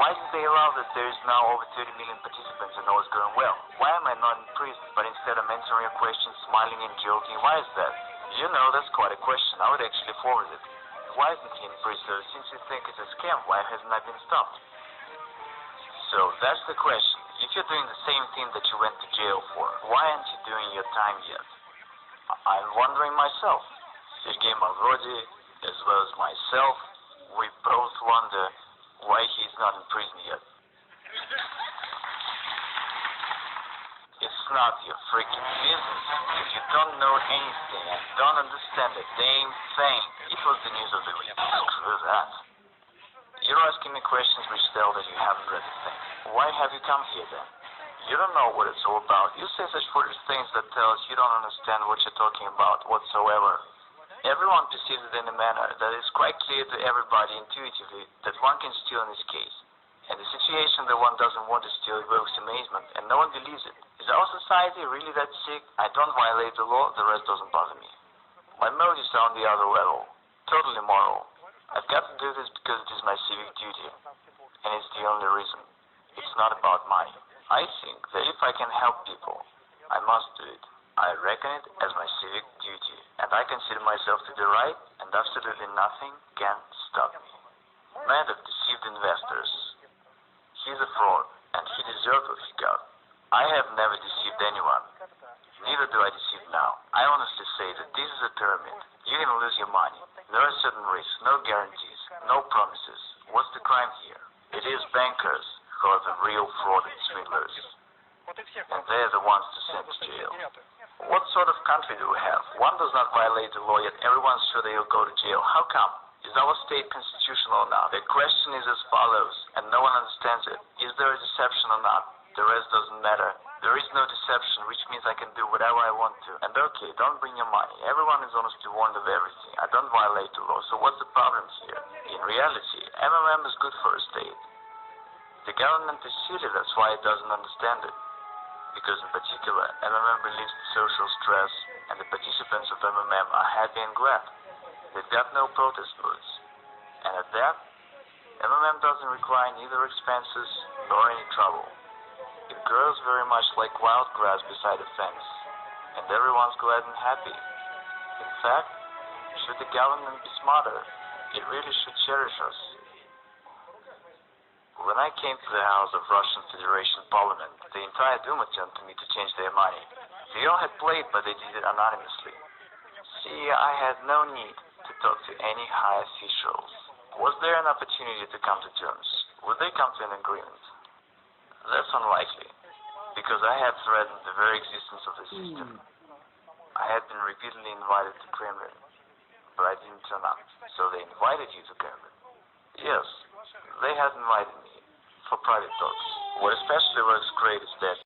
Why did they allow that there is now over 30 million participants and all is going well? Why am I not in prison, but instead I'm answering your questions, smiling and joking? Why is that? You know, that's quite a question. I would actually forward it. Why isn't he in prison? Since you think it's a scam, why hasn't I been stopped? So, that's the question. If you're doing the same thing that you went to jail for, why aren't you doing your time yet? I'm wondering myself. SERGEY MAVRODI, as well as myself, we both wonder why he's not in prison yet. It's not your freaking business. If you don't know anything and don't understand a damn thing, it was the news of the week. Screw that. You're asking me questions which tell that you haven't read the thing. Why have you come here then? You don't know what it's all about. You say such foolish things that tells you don't understand what you're talking about whatsoever. Everyone perceives it in a manner that is quite clear to everybody intuitively that one can steal in this case. And the situation that one doesn't want to steal evokes amazement, and no one believes it. Is our society really that sick? I don't violate the law, the rest doesn't bother me. My motives are on the other level, totally moral. I've got to do this because it is my civic duty, and it's the only reason. It's not about money. I think that if I can help people, I must do it. I reckon it as my civic duty, and I consider myself to be right, and absolutely nothing can stop me. Man that deceived investors. He's a fraud, and he deserved what he got. I have never deceived anyone. Neither do I deceive now. I honestly say that this is a pyramid. You're gonna lose your money. There are certain risks, no guarantees, no promises. What's the crime here? It is bankers who are the real fraud and swindlers. And they're the ones to send to jail. What sort of country do we have? One does not violate the law, yet everyone's sure they'll go to jail. How come? Is our state constitutional or not? The question is as follows, and no one understands it. Is there a deception or not? The rest doesn't matter. There is no deception, which means I can do whatever I want to. And okay, don't bring your money. Everyone is honestly warned of everything. I don't violate the law, so what's the problem here? In reality, MMM is good for a state. The government is silly, that's why it doesn't understand it. Because in particular, MMM relieves the social stress, and the participants of MMM are happy and glad. They've got no protest moods. And at that, MMM doesn't require neither expenses nor any trouble. It grows very much like wild grass beside a fence, and everyone's glad and happy. In fact, should the government be smarter, it really should cherish us. When I came to the house of Russian Federation Parliament, the entire Duma turned to me to change their money. They all had played, but they did it anonymously. See, I had no need to talk to any high officials. Was there an opportunity to come to terms? Would they come to an agreement? That's unlikely, because I had threatened the very existence of the system. I had been repeatedly invited to Kremlin, but I didn't turn up. So they invited you to Kremlin? Yes, they had invited me for private talks. What especially was great is that